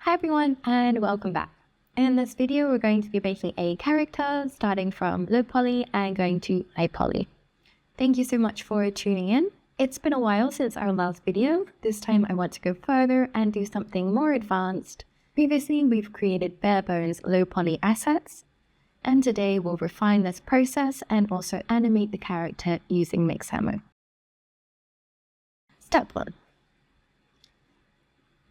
Hi everyone and welcome back. In this video we're going to be making a character starting from low poly and going to high poly. Thank you so much for tuning in. It's been a while since our last video. This time I want to go further and do something more advanced. Previously we've created bare bones low poly assets, and today we'll refine this process and also animate the character using Mixamo. Step 1.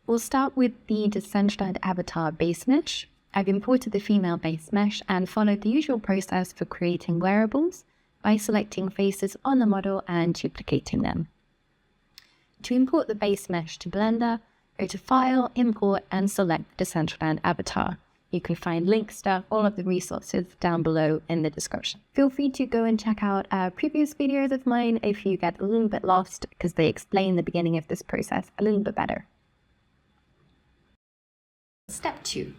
We'll start with the Decentraland avatar base mesh. I've imported the female base mesh and followed the usual process for creating wearables by selecting faces on the model and duplicating them. To import the base mesh to Blender, go to File, Import, and select the Decentraland avatar. You can find links to all of the resources down below in the description. Feel free to go and check out previous videos of mine if you get a little bit lost, because they explain the beginning of this process a little bit better. Step 2.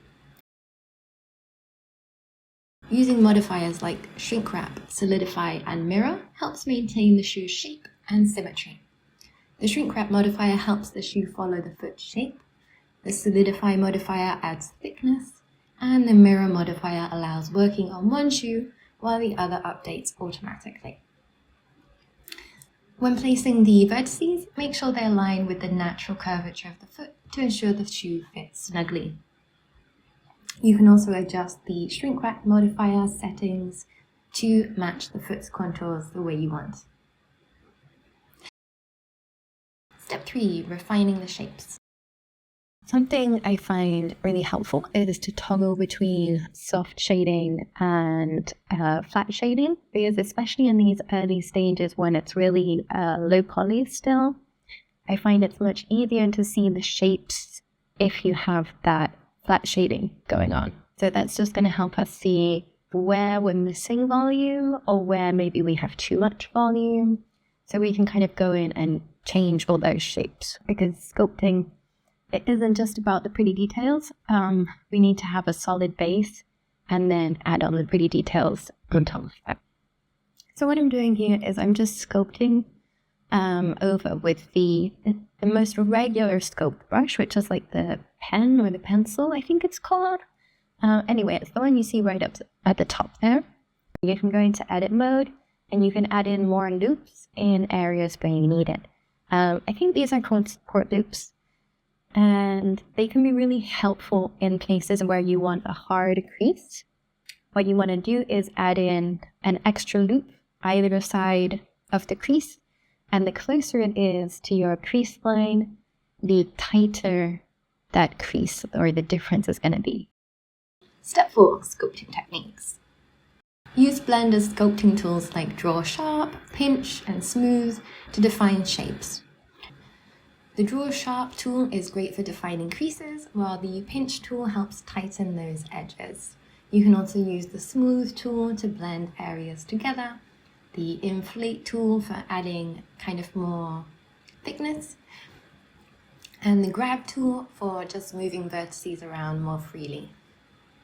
Using modifiers like shrink wrap, solidify, and mirror helps maintain the shoe's shape and symmetry. The shrink wrap modifier helps the shoe follow the foot shape, the solidify modifier adds thickness, and the mirror modifier allows working on one shoe while the other updates automatically. When placing the vertices, make sure they align with the natural curvature of the foot to ensure the shoe fits snugly. You can also adjust the shrink wrap modifier settings to match the foot's contours the way you want. Step 3. Refining the shapes. Something I find really helpful is to toggle between soft shading and flat shading, because especially in these early stages when it's really low poly still, I find it's much easier to see the shapes if you have that flat shading going on. So that's just going to help us see where we're missing volume or where maybe we have too much volume. So we can kind of go in and change all those shapes, because sculpting, it isn't just about the pretty details. We need to have a solid base and then add on the pretty details on top of that. So what I'm doing here is I'm just sculpting over with the most regular sculpt brush, which is like the pen or the pencil, I think it's called. Anyway, it's the one you see right up at the top there. You can go into edit mode and you can add in more loops in areas where you need it. I think these are called support loops, and they can be really helpful in places where you want a hard crease. What you want to do is add in an extra loop either side of the crease, and the closer it is to your crease line, the tighter that crease or the difference is going to be. Step 4. Sculpting techniques. Use Blender's sculpting tools like Draw Sharp, Pinch, and Smooth to define shapes. The Draw Sharp tool is great for defining creases, while the Pinch tool helps tighten those edges. You can also use the Smooth tool to blend areas together, the Inflate tool for adding kind of more thickness, and the Grab tool for just moving vertices around more freely.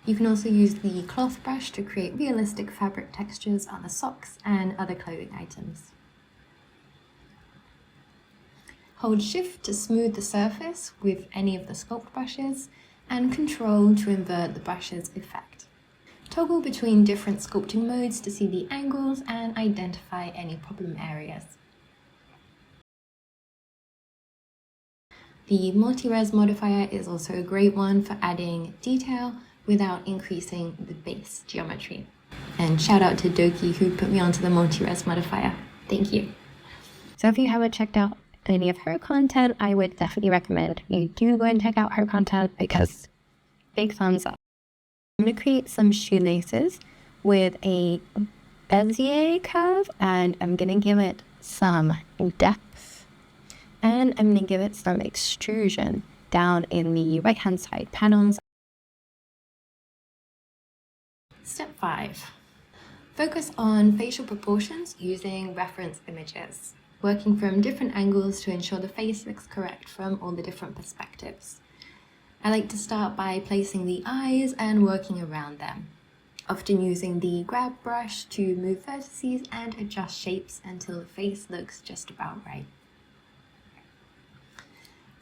You can also use the Cloth brush to create realistic fabric textures on the socks and other clothing items. Hold Shift to smooth the surface with any of the sculpt brushes, and Control to invert the brush's effect. Toggle between different sculpting modes to see the angles and identify any problem areas. The Multi-Res modifier is also a great one for adding detail without increasing the base geometry. And shout out to Doki who put me onto the Multi-Res modifier. Thank you. So if you haven't checked out any of her content, I would definitely recommend you do go and check out her content, because big thumbs up. I'm going to create some shoelaces with a Bezier curve, and I'm going to give it some depth, and I'm going to give it some extrusion down in the right hand side panels. Step 5. Focus on facial proportions using reference images, working from different angles to ensure the face looks correct from all the different perspectives. I like to start by placing the eyes and working around them, often using the Grab brush to move vertices and adjust shapes until the face looks just about right.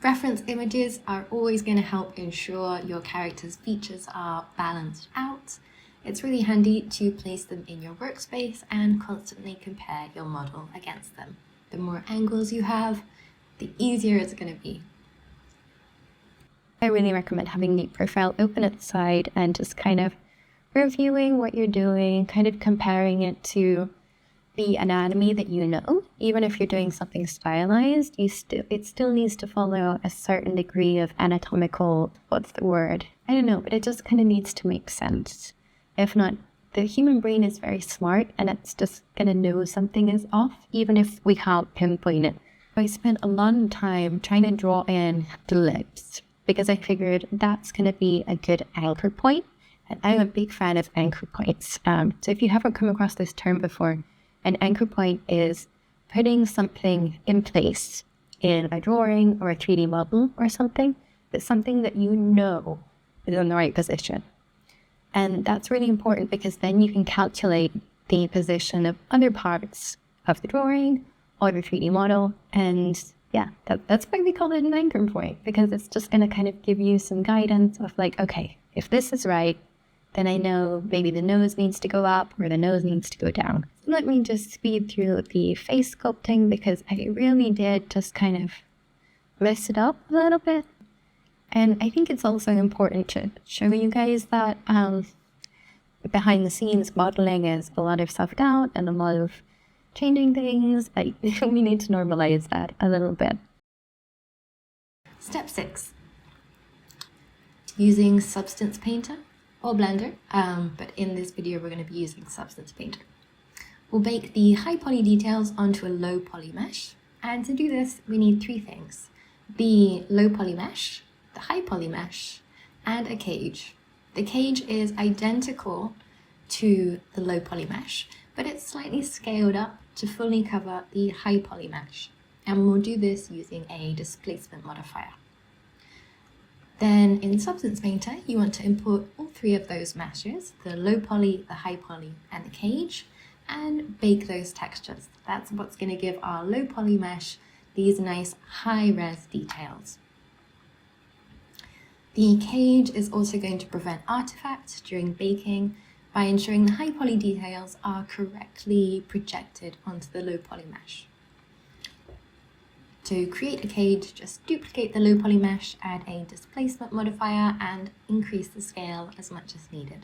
Reference images are always going to help ensure your character's features are balanced out. It's really handy to place them in your workspace and constantly compare your model against them. The more angles you have, the easier it's going to be. I really recommend having the profile open at the side and just kind of reviewing what you're doing, kind of comparing it to the anatomy that you know. Even if you're doing something stylized, it still needs to follow a certain degree of anatomical, what's the word? I don't know, but it just kind of needs to make sense. If not, the human brain is very smart and it's just going to know something is off, even if we can't pinpoint it. I spent a lot of time trying to draw in the lips because I figured that's going to be a good anchor point. And I'm a big fan of anchor points. So if you haven't come across this term before, an anchor point is putting something in place in a drawing or a 3D model or something, but something that you know is in the right position. And that's really important because then you can calculate the position of other parts of the drawing or the 3D model. And yeah, that's why we call it an anchor point, because it's just going to kind of give you some guidance of like, okay, if this is right, then I know maybe the nose needs to go up or the nose needs to go down. Let me just speed through the face sculpting because I really did just kind of mess it up a little bit. And I think it's also important to show you guys that behind the scenes modeling is a lot of self-doubt and a lot of changing things. We need to normalize that a little bit. Step 6. Using Substance Painter or Blender, but in this video we're going to be using Substance Painter. We'll bake the high poly details onto a low poly mesh, and to do this we need 3 things: the low poly mesh, the high poly mesh, and a cage. The cage is identical to the low poly mesh, but it's slightly scaled up to fully cover the high poly mesh, and we'll do this using a displacement modifier. Then in Substance Painter, you want to import all 3 of those meshes, the low poly, the high poly, and the cage, and bake those textures. That's what's going to give our low poly mesh these nice high res details. The cage is also going to prevent artifacts during baking by ensuring the high poly details are correctly projected onto the low poly mesh. To create a cage, just duplicate the low poly mesh, add a displacement modifier, and increase the scale as much as needed.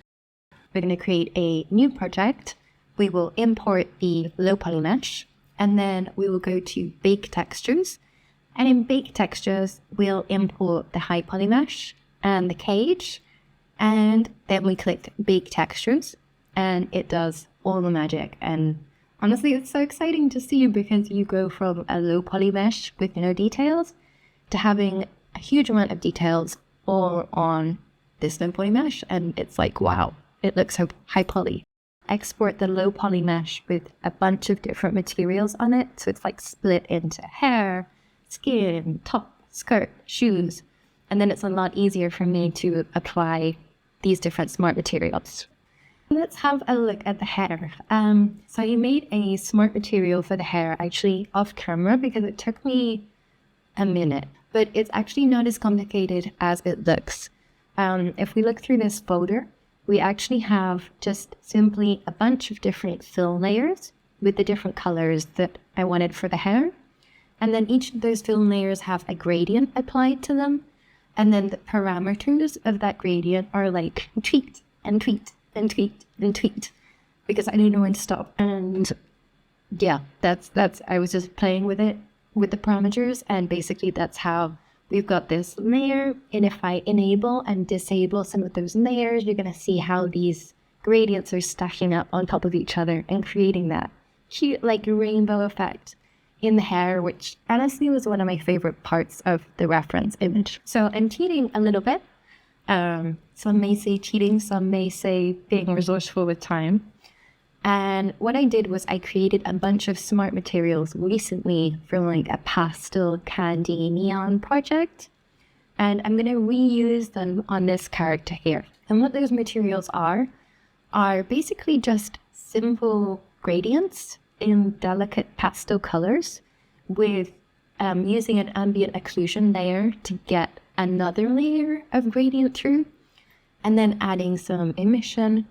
We're going to create a new project. We will import the low poly mesh, and then we will go to Bake Textures. And in Bake Textures, we'll import the high poly mesh and the cage, and then we click Bake Textures, and it does all the magic. And honestly, it's so exciting to see because you go from a low poly mesh with no details to having a huge amount of details all on this low poly mesh, and it's like, wow, it looks so high poly. Export the low poly mesh with a bunch of different materials on it, so it's like split into hair, skin, top, skirt, shoes, and then it's a lot easier for me to apply these different smart materials. Let's have a look at the hair. So I made a smart material for the hair actually off camera because it took me a minute, but it's actually not as complicated as it looks. If we look through this folder, we actually have just simply a bunch of different film layers with the different colors that I wanted for the hair. And then each of those film layers have a gradient applied to them. And then the parameters of that gradient are like tweaked and tweaked and tweaked and tweaked because I didn't know when to stop. And yeah, that's I was just playing with it with the parameters, and basically that's how we've got this layer. And if I enable and disable some of those layers, you're going to see how these gradients are stacking up on top of each other and creating that cute like rainbow effect in the hair, which honestly was one of my favorite parts of the reference image. So I'm cheating a little bit. Some may say cheating, some may say being resourceful with time. And what I did was I created a bunch of smart materials recently from like a pastel candy neon project. And I'm going to reuse them on this character here. And what those materials are basically just simple gradients in delicate pastel colors with using an ambient occlusion layer to get another layer of gradient through, and then adding some emission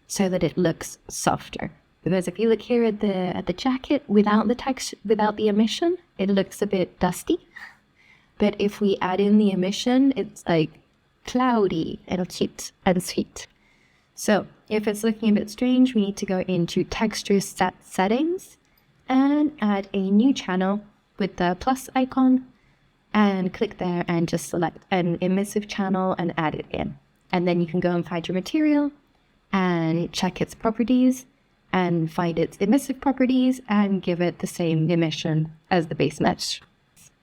so that it looks softer. Because if you look here at the jacket without the texture, without the emission, it looks a bit dusty. But if we add in the emission, it's like cloudy and cute and sweet. So if it's looking a bit strange, we need to go into texture settings and add a new channel with the plus icon, and click there and just select an emissive channel and add it in. And then you can go and find your material and check its properties and find its emissive properties and give it the same emission as the base mesh.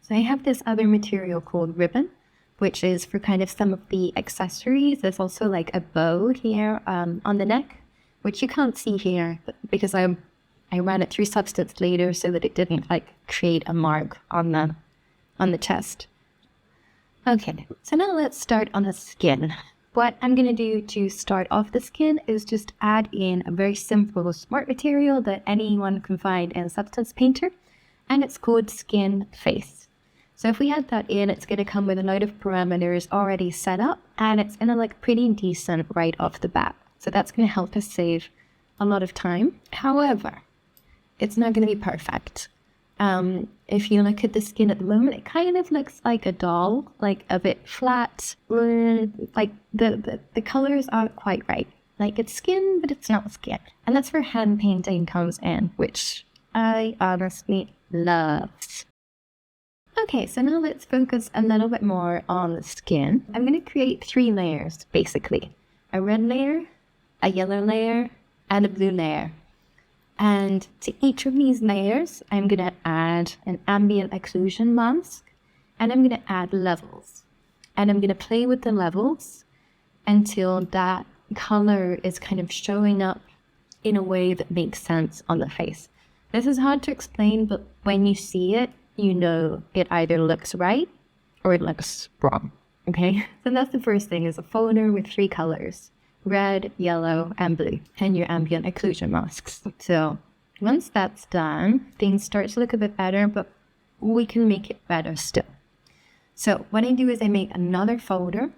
So I have this other material called ribbon, which is for kind of some of the accessories. There's also like a bow here on the neck, which you can't see here because I ran it through Substance later so that it didn't like create a mark on the chest. Okay, so now let's start on the skin. What I'm going to do to start off the skin is just add in a very simple smart material that anyone can find in Substance Painter, and it's called Skin Face. So if we add that in, it's going to come with a load of parameters already set up, and it's going to look pretty decent right off the bat. So that's going to help us save a lot of time. However, it's not going to be perfect. If you look at the skin at the moment, it kind of looks like a doll, like a bit flat, like the colors aren't quite right. Like it's skin, but it's not skin. And that's where hand painting comes in, which I honestly love. Okay, so now let's focus a little bit more on the skin. I'm going to create 3 layers, basically. A red layer, a yellow layer, and a blue layer. And to each of these layers, I'm going to add an ambient occlusion mask, and I'm going to add levels. And I'm going to play with the levels until that color is kind of showing up in a way that makes sense on the face. This is hard to explain, but when you see it, you know it either looks right or it looks wrong, okay? So that's the first thing, is a folder with 3 colors. Red, yellow, and blue, and your ambient occlusion masks. So once that's done, things start to look a bit better, but we can make it better still. So what I do is I make another folder,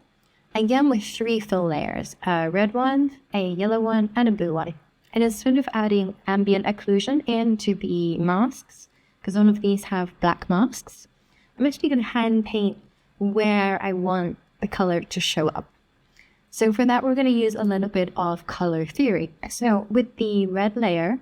again with 3 fill layers, a red one, a yellow one, and a blue one. And instead of adding ambient occlusion into the masks, because all of these have black masks, I'm actually going to hand paint where I want the color to show up. So for that, we're going to use a little bit of color theory. So with the red layer,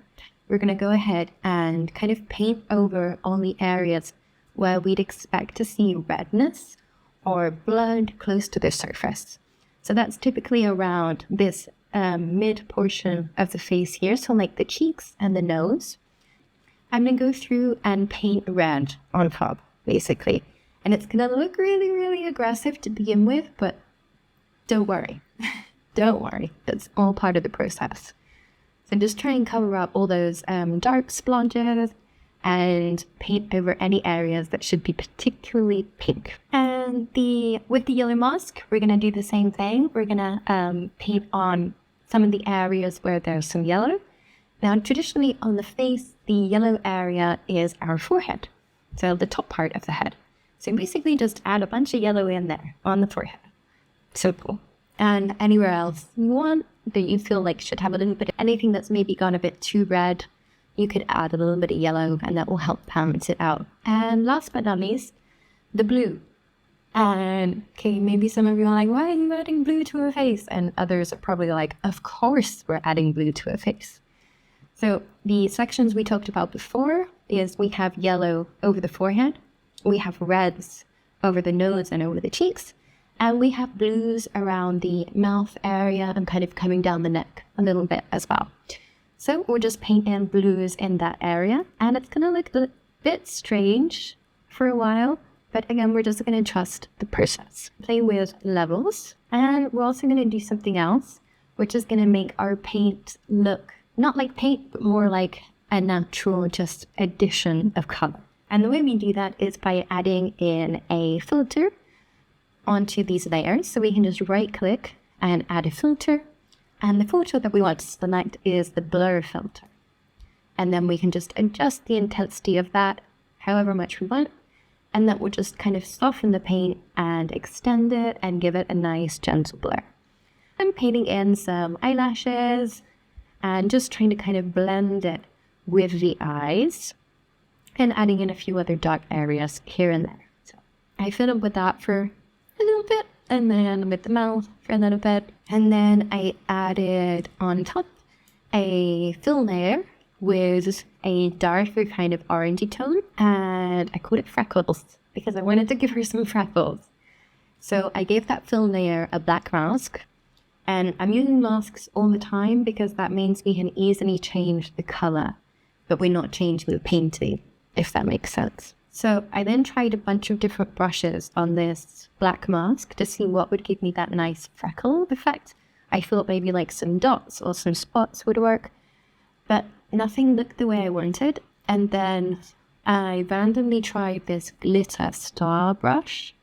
we're going to go ahead and kind of paint over all the areas where we'd expect to see redness or blood close to the surface. So that's typically around this mid portion of the face here, so like the cheeks and the nose. I'm going to go through and paint red on top, basically. And it's going to look really, really aggressive to begin with, but don't worry. Don't worry. It's all part of the process. So just try and cover up all those dark splotches and paint over any areas that should be particularly pink. And with the yellow mask, we're going to do the same thing. We're going to paint on some of the areas where there's some yellow. Now, traditionally on the face, the yellow area is our forehead, so the top part of the head. So basically just add a bunch of yellow in there on the forehead. So cool. And anywhere else you want that you feel like should have a little bit of anything that's maybe gone a bit too red, you could add a little bit of yellow and that will help balance it out. And last but not least, the blue. And okay, maybe some of you are like, why are you adding blue to a face? And others are probably like, of course we're adding blue to a face. So the sections we talked about before is we have yellow over the forehead, we have reds over the nose and over the cheeks, and we have blues around the mouth area and kind of coming down the neck a little bit as well. So we'll just paint in blues in that area, and it's going to look a bit strange for a while, but again, we're just going to trust the process. Play with levels, and we're also going to do something else, which is going to make our paint look not like paint, but more like a natural just addition of color. And the way we do that is by adding in a filter onto these layers. So we can just right click and add a filter. And the filter that we want to select is the blur filter. And then we can just adjust the intensity of that however much we want. and that will just kind of soften the paint and extend it and give it a nice gentle blur. I'm painting in some eyelashes and just trying to kind of blend it with the eyes and adding in a few other dark areas here and there. So I fiddled with that for a little bit, and then with the mouth for a little bit, and then I added on top a fill layer with a darker kind of orangey tone, and I called it Freckles because I wanted to give her some freckles. So I gave that fill layer a black mask, and I'm using masks all the time because that means we can easily change the color, but we're not changing the painting, if that makes sense. So I then tried a bunch of different brushes on this black mask to see what would give me that nice freckle effect. I thought maybe like some dots or some spots would work, but nothing looked the way I wanted. And then I randomly tried this glitter star brush,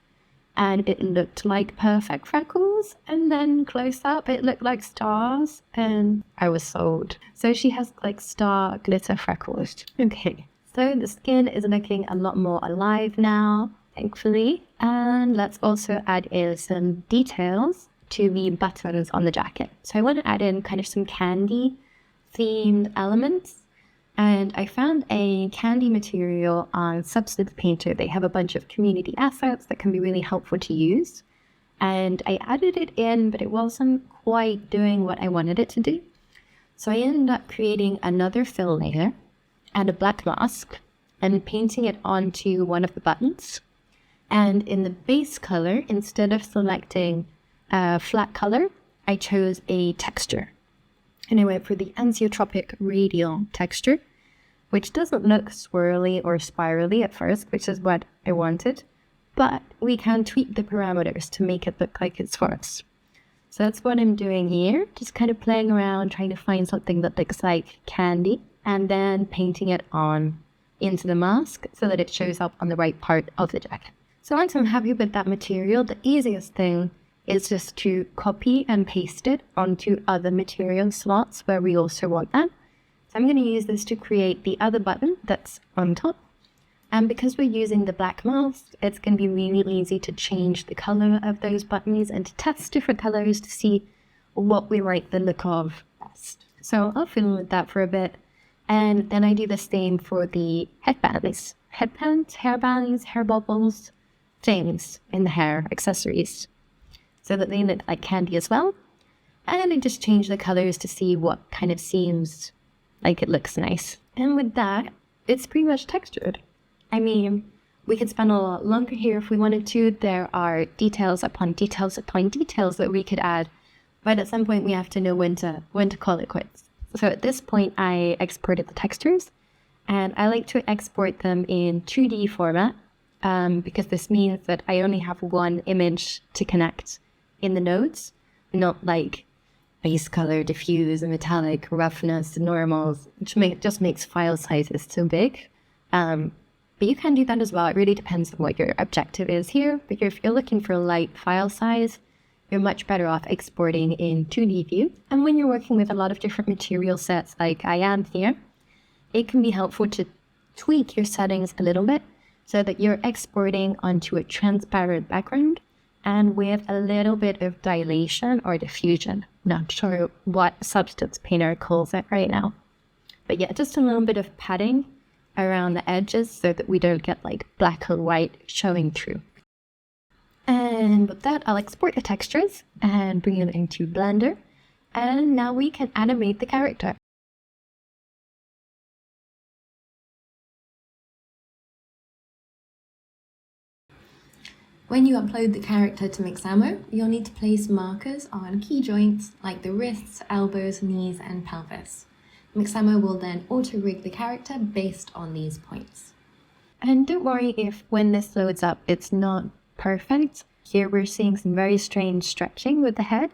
and it looked like perfect freckles, and then close up it looked like stars, and I was sold. So she has like star glitter freckles. Okay, so the skin is looking a lot more alive now, thankfully. And let's also add in some details to the buttons on the jacket. So I want to add in kind of some candy themed elements, and I found a candy material on Substance Painter. They have a bunch of community assets that can be really helpful to use, and I added it in, but it wasn't quite doing what I wanted it to do. So I ended up creating another fill layer and a black mask and painting it onto one of the buttons. And in the base color, instead of selecting a flat color, I chose a texture. And I went for the Anthropic Radial texture, which doesn't look swirly or spirally at first, which is what I wanted, but we can tweak the parameters to make it look like it's for us. So that's what I'm doing here, just kind of playing around, trying to find something that looks like candy, and then painting it on into the mask so that it shows up on the right part of the jacket. So once I'm happy with that material, the easiest thing is just to copy and paste it onto other material slots where we also want that. So I'm going to use this to create the other button that's on top. And because we're using the black mask, it's going to be really easy to change the color of those buttons and to test different colors to see what we like the look of best. So I'll fiddle with that for a bit. And then I do the same for the headbands. Headbands, hairbands, hair bubbles, things in the hair, accessories, so that they look like candy as well. And I just change the colors to see what kind of seems like it looks nice. And with that, it's pretty much textured. I mean, we could spend a lot longer here if we wanted to. There are details upon details upon details that we could add, but at some point we have to know when to call it quits. So at this point, I exported the textures, and I like to export them in 2D format, because this means that I only have one image to connect in the nodes, not like base color, diffuse, metallic, roughness, normals, which just makes file sizes too big. But you can do that as well. It really depends on what your objective is here. But if you're looking for a light file size, you're much better off exporting in 2D view. And when you're working with a lot of different material sets like I am here, it can be helpful to tweak your settings a little bit so that you're exporting onto a transparent background and with a little bit of dilation or diffusion. Not sure what Substance Painter calls it right now. But yeah, just a little bit of padding around the edges so that we don't get like black or white showing through. And with that, I'll export the textures and bring them into Blender. And now we can animate the character. When you upload the character to Mixamo, you'll need to place markers on key joints like the wrists, elbows, knees, and pelvis. Mixamo will then auto-rig the character based on these points. And don't worry if when this loads up, it's not perfect. Here we're seeing some very strange stretching with the head,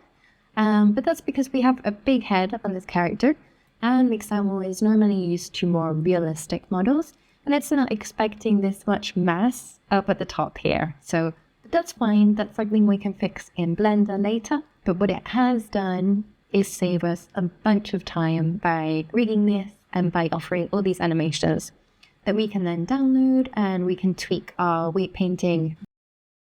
but that's because we have a big head on this character, and Mixamo is normally used to more realistic models, and it's not expecting this much mass up at the top here. So that's fine. That's something we can fix in Blender later. But what it has done is save us a bunch of time by rigging this and by offering all these animations that we can then download, and we can tweak our weight painting.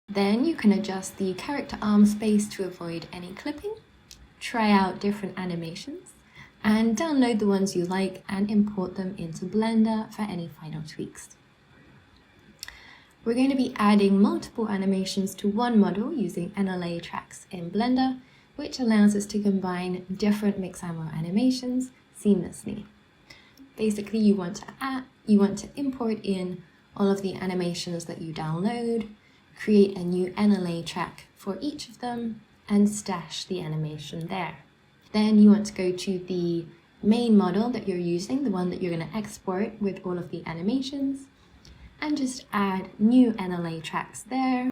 Then you can adjust the character arm space to avoid any clipping, try out different animations, and download the ones you like and import them into Blender for any final tweaks. We're going to be adding multiple animations to one model using NLA tracks in Blender, which allows us to combine different Mixamo animations seamlessly. Basically, you want to import in all of the animations that you download, create a new NLA track for each of them, and stash the animation there. Then you want to go to the main model that you're using, the one that you're going to export with all of the animations, and just add new NLA tracks there.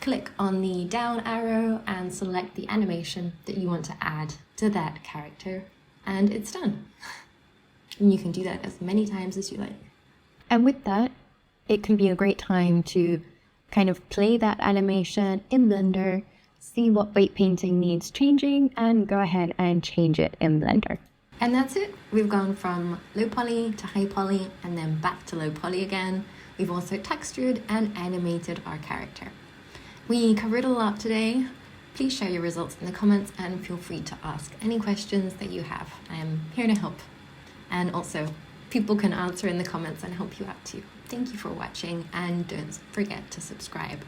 Click on the down arrow and select the animation that you want to add to that character, and it's done. And you can do that as many times as you like. And with that, it can be a great time to kind of play that animation in Blender, see what weight painting needs changing, and go ahead and change it in Blender. And that's it. We've gone from low poly to high poly and then back to low poly again. We've also textured and animated our character. We covered a lot today. Please share your results in the comments and feel free to ask any questions that you have. I am here to help. And also, people can answer in the comments and help you out too. Thank you for watching, and don't forget to subscribe.